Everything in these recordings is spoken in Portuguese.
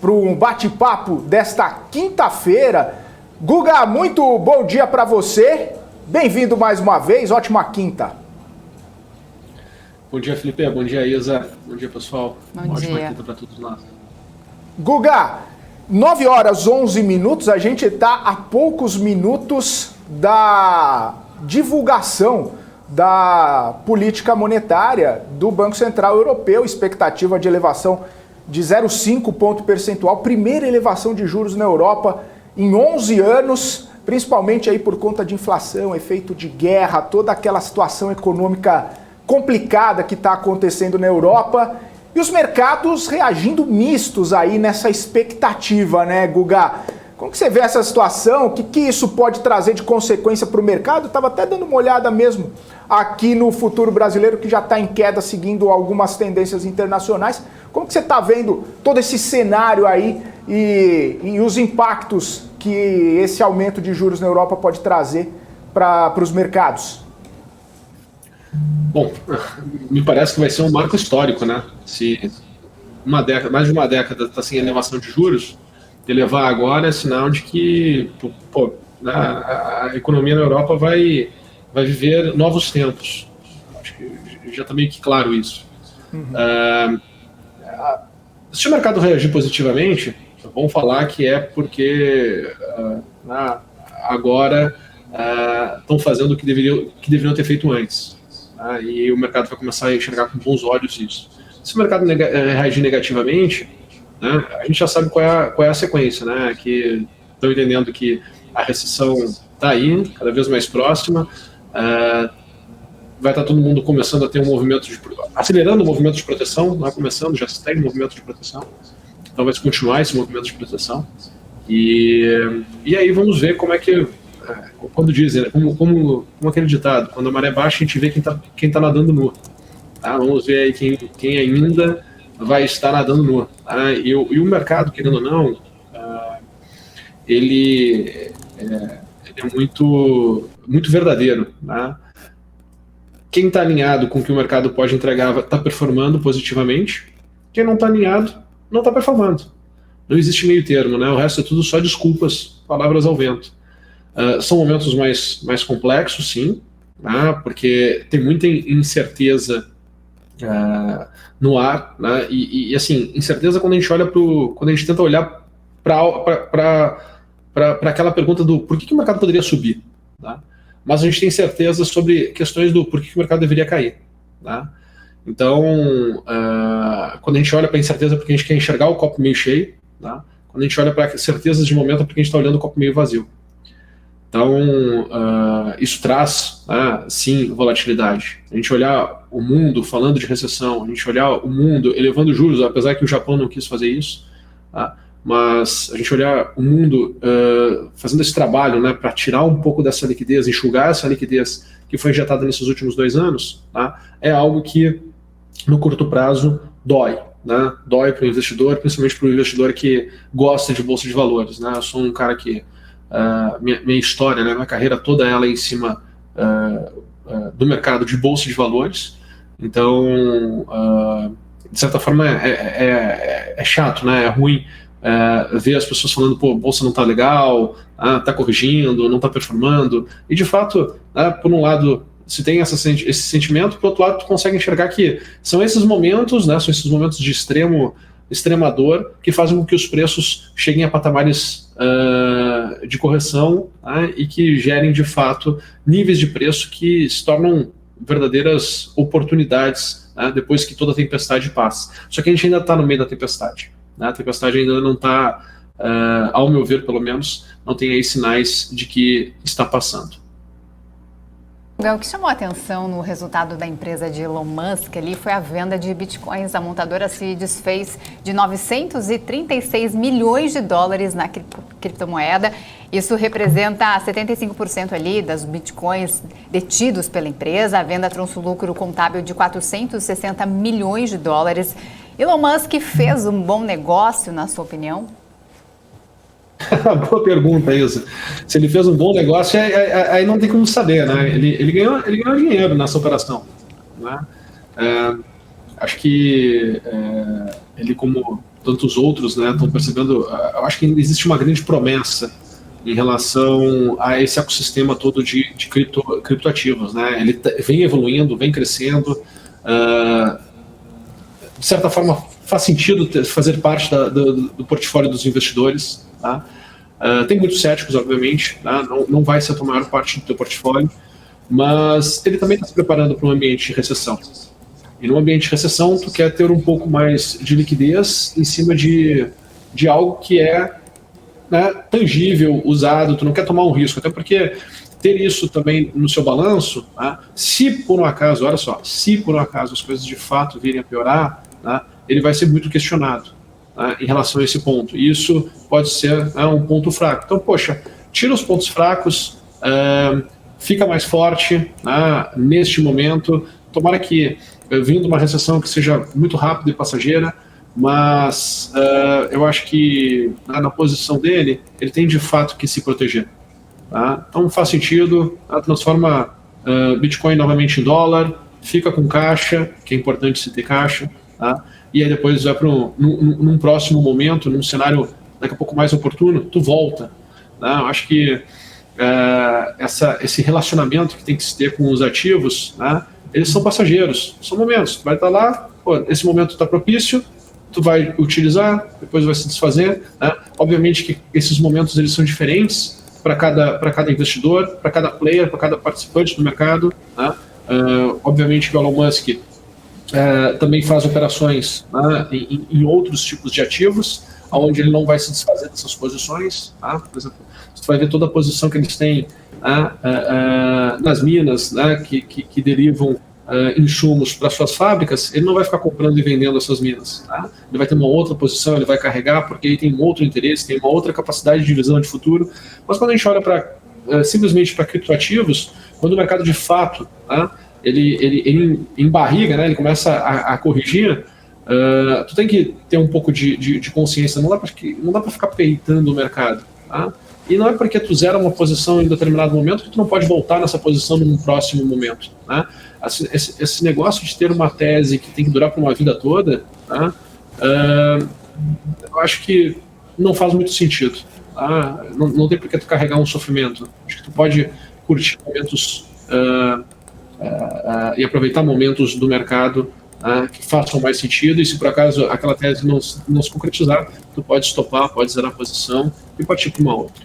para um bate-papo desta quinta-feira. Guga, muito bom dia para você. Bem-vindo mais uma vez, ótima quinta. Bom dia, Felipe. Bom dia, Isa. Bom dia, pessoal. Ótima quinta para todos nós. Guga, 9 horas 11 minutos, a gente está a poucos minutos da divulgação da política monetária do Banco Central Europeu, expectativa de elevação de 0,5 ponto percentual, primeira elevação de juros na Europa em 11 anos, principalmente aí por conta de inflação, efeito de guerra, toda aquela situação econômica complicada que está acontecendo na Europa. E os mercados reagindo mistos aí nessa expectativa, né, Guga? Como que você vê essa situação? O que isso pode trazer de consequência para o mercado? Estava até dando uma olhada mesmo aqui no futuro brasileiro, que já está em queda, seguindo algumas tendências internacionais. Como que você está vendo todo esse cenário aí e os impactos que esse aumento de juros na Europa pode trazer para os mercados? Bom, me parece que vai ser um marco histórico, né? Se mais de uma década está sem elevação de juros, elevar agora é sinal de que a economia na Europa vai viver novos tempos. Acho que já está meio que claro isso. Se o mercado reagir positivamente, vamos falar que é porque agora estão fazendo o que deveriam ter feito antes. E o mercado vai começar a enxergar com bons olhos isso. Se o mercado reagir negativamente, né, a gente já sabe qual é a sequência, né? Que estão entendendo que a recessão está aí, cada vez mais próxima, vai estar todo mundo começando a ter um movimento acelerando o movimento de proteção, não é começando, já está em movimento de proteção, então vai continuar esse movimento de proteção, e aí vamos ver como é que, quando dizem, né, como aquele ditado, quando a maré baixa a gente vê quem tá nadando nu, tá? Vamos ver aí quem ainda vai estar nadando nu, tá? E o mercado, querendo ou não, ele é muito, muito verdadeiro, tá? Quem está alinhado com o que o mercado pode entregar está performando positivamente, quem não está alinhado não está performando. Não existe meio termo, né? O resto é tudo só desculpas, palavras ao vento. São momentos mais complexos, sim, né? Porque tem muita incerteza no ar, né? E assim, incerteza quando a gente tenta olhar para aquela pergunta do por que o mercado poderia subir, tá? Mas a gente tem certeza sobre questões do por que o mercado deveria cair, tá? Então, quando a gente olha para a incerteza, porque a gente quer enxergar o copo meio cheio, tá? Quando a gente olha para certezas de momento, é porque a gente está olhando o copo meio vazio. Então, isso traz, sim, volatilidade. A gente olhar o mundo falando de recessão, a gente olhar o mundo elevando juros, apesar que o Japão não quis fazer isso, tá? Mas a gente olhar o mundo fazendo esse trabalho, né, para tirar um pouco dessa liquidez, enxugar essa liquidez que foi injetada nesses últimos 2 anos, tá? É algo que, no curto prazo, dói. Né? Dói para o investidor, principalmente para o investidor que gosta de bolsa de valores. Né? Eu sou um cara que minha história, né, minha carreira toda ela é em cima do mercado de bolsa de valores. Então, de certa forma, é chato, né? É ruim ver as pessoas falando, pô, bolsa não está legal, está corrigindo, não está performando. E, de fato, por um lado, se tem esse sentimento, por outro lado, tu consegue enxergar que são esses momentos, né, são esses momentos de extrema dor que fazem com que os preços cheguem a patamares de correção, né, e que gerem, de fato, níveis de preço que se tornam verdadeiras oportunidades, né, depois que toda a tempestade passa. Só que a gente ainda está no meio da tempestade. Né, a tempestade ainda não está, ao meu ver, pelo menos, não tem aí sinais de que está passando. O que chamou a atenção no resultado da empresa de Elon Musk ali foi a venda de bitcoins. A montadora se desfez de 936 milhões de dólares na criptomoeda. Isso representa 75% ali das bitcoins detidos pela empresa. A venda trouxe um lucro contábil de 460 milhões de dólares. Elon Musk fez um bom negócio, na sua opinião? Boa pergunta, Isa. Se ele fez um bom negócio, aí não tem como saber, né? Ele ganhou dinheiro nessa operação, né? Acho que ele, como tantos outros, né, estão percebendo, eu acho que existe uma grande promessa em relação a esse ecossistema todo de criptoativos, né? Ele vem evoluindo, vem crescendo, de certa forma faz sentido fazer parte do portfólio dos investidores, tá? Tem muitos céticos, obviamente, tá? Não vai ser a maior parte do teu portfólio, mas ele também está se preparando para um ambiente de recessão. E no ambiente de recessão, tu quer ter um pouco mais de liquidez em cima de algo que é, né, tangível, usado, tu não quer tomar um risco, até porque ter isso também no seu balanço, tá? Se por um acaso, olha só, se por um acaso as coisas de fato virem a piorar, tá, ele vai ser muito questionado, tá, em relação a esse ponto. E isso pode ser, né, um ponto fraco. Então, poxa, tira os pontos fracos, fica mais forte, né, neste momento. Tomara que, vindo uma recessão que seja muito rápida e passageira, mas eu acho que, né, na posição dele, ele tem de fato que se proteger. Tá? Então faz sentido, transforma Bitcoin novamente em dólar, fica com caixa, que é importante se ter caixa, tá? E aí depois vai para num próximo momento, num cenário daqui a pouco mais oportuno, tu volta. Tá? Eu acho que esse relacionamento que tem que se ter com os ativos, tá? Eles são passageiros, são momentos. Tu vai estar lá, pô, esse momento está propício, tu vai utilizar, depois vai se desfazer, né? Obviamente que esses momentos eles são diferentes para cada investidor, para cada player, para cada participante do mercado, né? Obviamente que o Elon Musk também faz operações, né, em outros tipos de ativos, onde ele não vai se desfazer dessas posições, tá? Por exemplo, você vai ver toda a posição que eles têm, nas minas, né, que derivam insumos para suas fábricas, ele não vai ficar comprando e vendendo essas minas, tá? Ele vai ter uma outra posição, ele vai carregar porque ele tem um outro interesse, tem uma outra capacidade de visão de futuro. Mas quando a gente olha simplesmente para criptoativos, quando o mercado de fato, tá, ele embarriga, né, ele começa a corrigir, tu tem que ter um pouco de consciência, não dá para ficar peitando o mercado, tá? E não é porque tu zera uma posição em determinado momento que tu não pode voltar nessa posição num próximo momento, né? Esse negócio de ter uma tese que tem que durar por uma vida toda, tá? Eu acho que não faz muito sentido, tá? Não tem por que tu carregar um sofrimento. Acho que tu pode curtir momentos e aproveitar momentos do mercado que façam mais sentido, e se por acaso aquela tese não se concretizar, tu pode estopar, pode zerar a posição e partir para uma outra.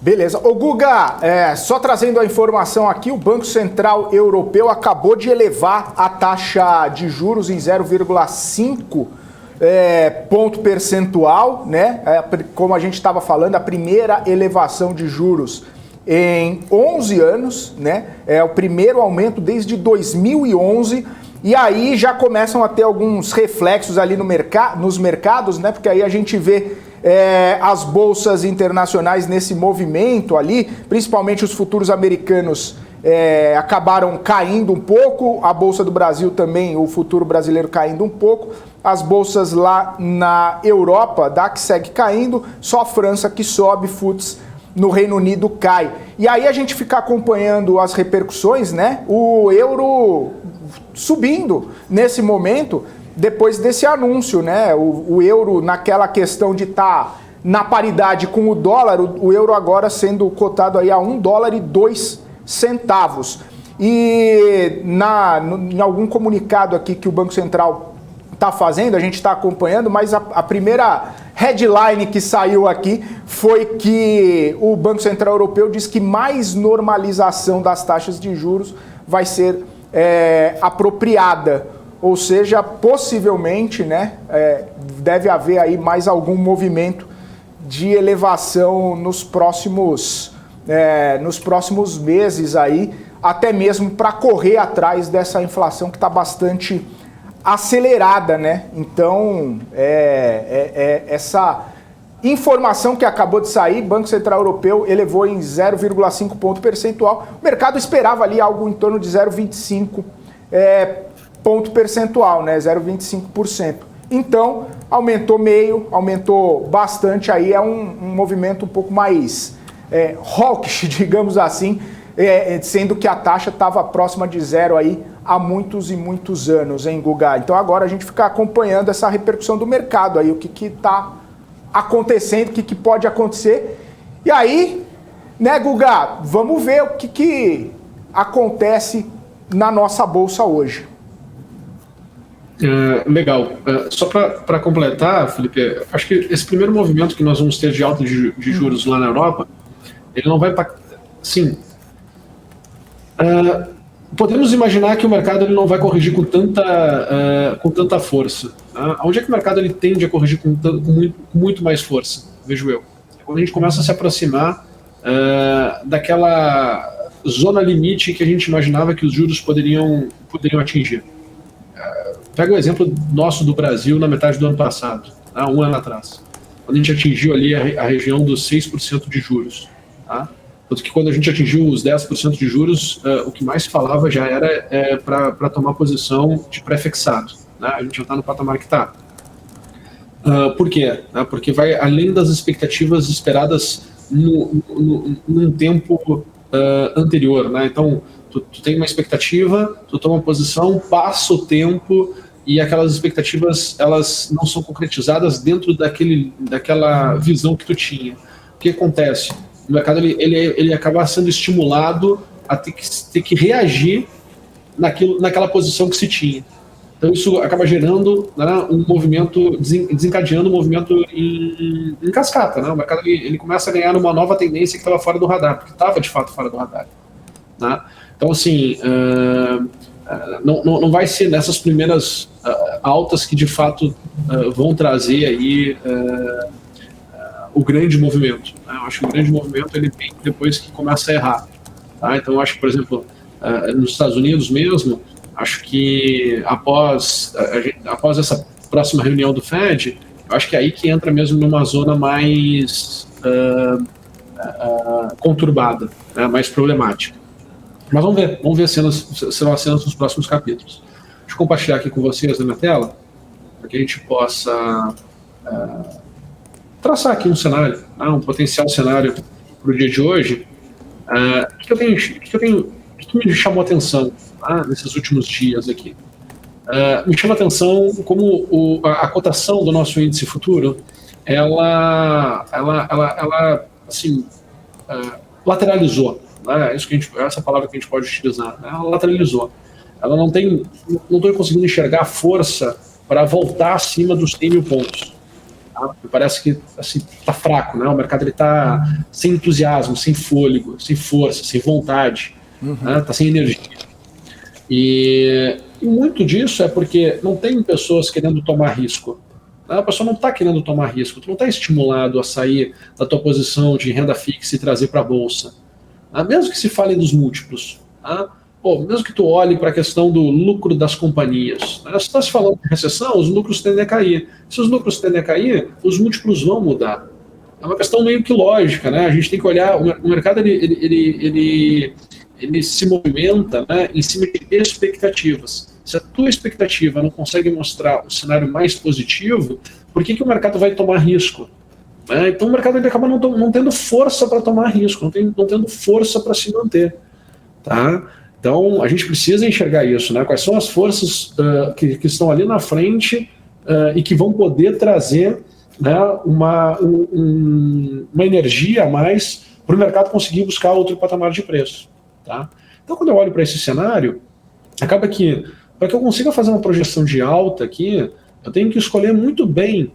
Beleza. Ô Guga, só trazendo a informação aqui, o Banco Central Europeu acabou de elevar a taxa de juros em 0,5 ponto percentual, né? Como a gente estava falando, a primeira elevação de juros em 11 anos, né? É o primeiro aumento desde 2011, e aí já começam a ter alguns reflexos ali nos mercados, né? Porque aí a gente vê as bolsas internacionais nesse movimento ali, principalmente os futuros americanos acabaram caindo um pouco, a Bolsa do Brasil também, o futuro brasileiro caindo um pouco, as bolsas lá na Europa, DAX segue caindo, só a França que sobe, FTSE no Reino Unido cai. E aí a gente fica acompanhando as repercussões, né? O euro subindo nesse momento, depois desse anúncio, né? O euro naquela questão de estar na paridade com o dólar, o euro agora sendo cotado aí a $1,02. E em algum comunicado aqui que o Banco Central está fazendo, a gente está acompanhando, mas a primeira headline que saiu aqui foi que o Banco Central Europeu diz que mais normalização das taxas de juros vai ser apropriada. Ou seja, possivelmente, né, deve haver aí mais algum movimento de elevação nos próximos meses aí, até mesmo para correr atrás dessa inflação que está bastante acelerada, né? Então, essa informação que acabou de sair, Banco Central Europeu elevou em 0,5 ponto percentual. O mercado esperava ali algo em torno de 0,25 ponto percentual, né? 0,25%. Então, aumentou meio, aumentou bastante, aí é um movimento um pouco mais hawkish, digamos assim, sendo que a taxa estava próxima de zero aí há muitos e muitos anos, hein, Guga? Então agora a gente fica acompanhando essa repercussão do mercado aí, o que está acontecendo, o que pode acontecer. E aí, né, Guga, vamos ver o que acontece na nossa bolsa hoje. Legal. Só para completar, Felipe, acho que esse primeiro movimento que nós vamos ter de alta de juros lá na Europa, ele não vai... Sim. Podemos imaginar que o mercado ele não vai corrigir com tanta força. Onde é que o mercado ele tende a corrigir com muito mais força, vejo eu? Quando a gente começa a se aproximar daquela zona limite que a gente imaginava que os juros poderiam atingir. Pega o exemplo nosso do Brasil na metade do ano passado, um ano atrás, quando a gente atingiu ali a região dos 6% de juros. Tanto que quando a gente atingiu os 10% de juros, o que mais se falava já era para tomar posição de pré-fixado. A gente já está no patamar que está. Por quê? Porque vai além das expectativas esperadas num tempo anterior. Então, tu tem uma expectativa, tu toma uma posição, passa o tempo e aquelas expectativas elas não são concretizadas dentro daquela visão que tu tinha. O que acontece? O mercado ele acaba sendo estimulado a ter que reagir naquela posição que se tinha. Então isso acaba gerando, né, um movimento, desencadeando um movimento em cascata. O mercado ele começa a ganhar uma nova tendência que estava fora do radar, porque estava de fato fora do radar. Então, assim, não vai ser nessas primeiras altas que, de fato, vão trazer aí o grande movimento. Eu acho que o grande movimento ele vem depois que começa a errar. Então, eu acho que, por exemplo, nos Estados Unidos mesmo, acho que após essa próxima reunião do Fed, eu acho que é aí que entra mesmo numa zona mais conturbada, mais problemática. Mas vamos ver serão as cenas dos próximos capítulos. Deixa eu compartilhar aqui com vocês na minha tela, para que a gente possa traçar aqui um cenário, um potencial cenário para o dia de hoje. O que me chamou a atenção nesses últimos dias aqui? Me chama a atenção como a cotação do nosso índice futuro, ela assim, lateralizou. Essa palavra que a gente pode utilizar. Ela lateralizou. Ela não estou conseguindo enxergar a força para voltar acima dos 100 mil pontos. Parece que assim, está fraco. O mercado está sem entusiasmo, sem fôlego, sem força, sem vontade. Está sem energia. E muito disso é porque não tem pessoas querendo tomar risco. A pessoa não está querendo tomar risco. Tu não está estimulado a sair da tua posição de renda fixa e trazer para a bolsa. Mesmo que se fale dos múltiplos, mesmo que tu olhe para a questão do lucro das companhias, se está se falando de recessão, os lucros tendem a cair. Se os lucros tendem a cair, os múltiplos vão mudar. É uma questão meio que lógica, A gente tem que olhar, o mercado ele se movimenta, em cima de expectativas. Se a tua expectativa não consegue mostrar um cenário mais positivo, por que o mercado vai tomar risco? Então o mercado ele acaba não tendo força para tomar risco, não tendo força para se manter. Então a gente precisa enxergar isso, Quais são as forças que estão ali na frente e que vão poder trazer uma energia a mais para o mercado conseguir buscar outro patamar de preço. Então quando eu olho para esse cenário, acaba que para que eu consiga fazer uma projeção de alta aqui, eu tenho que escolher muito bem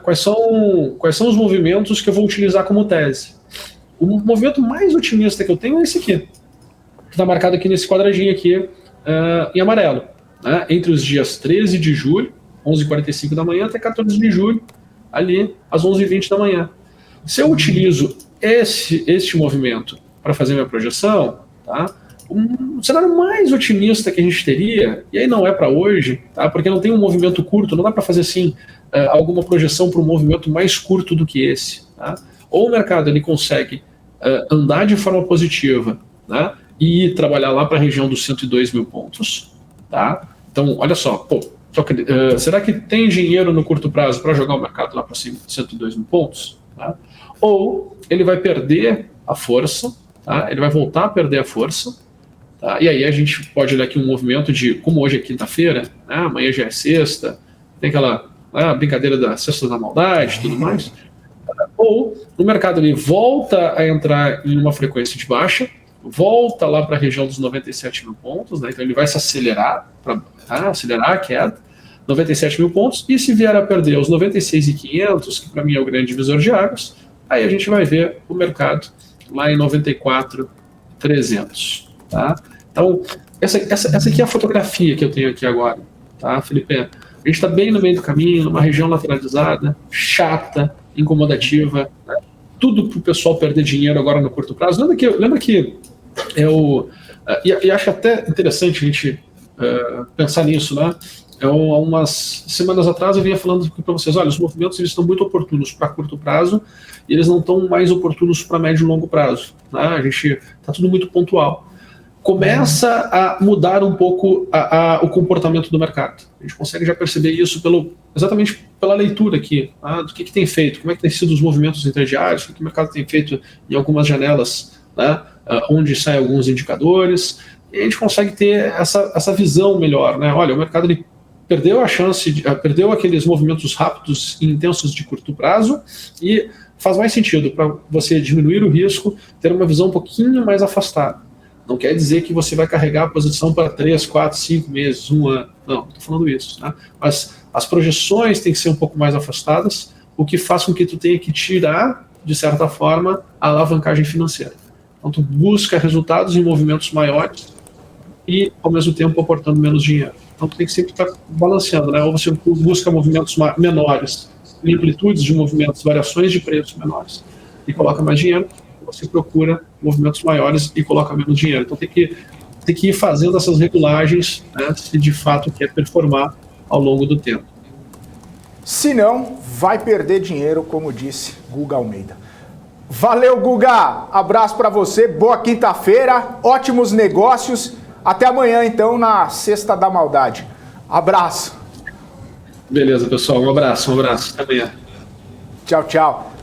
quais são os movimentos que eu vou utilizar como tese. O movimento mais otimista que eu tenho é esse aqui, que está marcado aqui nesse quadradinho aqui, em amarelo, entre os dias 13 de julho, 11h45 da manhã, até 14 de julho, ali às 11h20 da manhã. Se eu utilizo este movimento para fazer minha projeção, um cenário mais otimista que a gente teria, e aí não é para hoje, porque não tem um movimento curto, não dá para fazer assim alguma projeção para um movimento mais curto do que esse. Ou o mercado ele consegue andar de forma positiva e trabalhar lá para a região dos 102 mil pontos. Então, olha só, será que tem dinheiro no curto prazo para jogar o mercado lá para cima de 102 mil pontos? Ou ele vai perder a força, ele vai voltar a perder a força, Tá? E aí a gente pode olhar aqui um movimento de, como hoje é quinta-feira, né? Amanhã já é sexta, tem aquela brincadeira da cesta da maldade e tudo mais. Ou o mercado ele volta a entrar em uma frequência de baixa, volta lá para a região dos 97 mil pontos, né? Então ele vai se acelerar, para acelerar a queda, 97 mil pontos, e se vier a perder os 96.500, que para mim é o grande divisor de águas, aí a gente vai ver o mercado lá em 94.300. Tá? Então, essa aqui é a fotografia que eu tenho aqui agora, tá, Felipe? A gente está bem no meio do caminho, numa região lateralizada, chata, incomodativa, né? Tudo para o pessoal perder dinheiro agora no curto prazo. Lembra que eu... E acho até interessante a gente pensar nisso, né? Há umas semanas atrás eu vinha falando para vocês, olha, os movimentos eles estão muito oportunos para curto prazo e eles não estão mais oportunos para médio e longo prazo. Né? A gente está tudo muito pontual. Começa a mudar um pouco o comportamento do mercado. A gente consegue já perceber isso exatamente pela leitura aqui, do que tem feito, como é que tem sido os movimentos interdiários, o que o mercado tem feito em algumas janelas, né, onde saem alguns indicadores, e a gente consegue ter essa visão melhor. Né? Olha, o mercado ele perdeu a chance, perdeu aqueles movimentos rápidos e intensos de curto prazo e faz mais sentido para você diminuir o risco, ter uma visão um pouquinho mais afastada. Não quer dizer que você vai carregar a posição para 3, 4, 5 meses, 1 ano. Não estou falando isso. Né? Mas as projeções têm que ser um pouco mais afastadas, o que faz com que tu tenha que tirar, de certa forma, a alavancagem financeira. Então, tu busca resultados em movimentos maiores e, ao mesmo tempo, aportando menos dinheiro. Então, tu tem que sempre estar balanceando. Né? Ou você busca movimentos menores, amplitudes de movimentos, variações de preços menores, e coloca mais dinheiro. Você procura movimentos maiores e coloca menos dinheiro. Então tem que ir fazendo essas regulagens, né, se de fato quer performar ao longo do tempo. Se não, vai perder dinheiro, como disse Guga Almeida. Valeu, Guga! Abraço para você, boa quinta-feira, ótimos negócios. Até amanhã, então, na Sexta da Maldade. Abraço. Beleza, pessoal. Um abraço. Até amanhã. Tchau, tchau.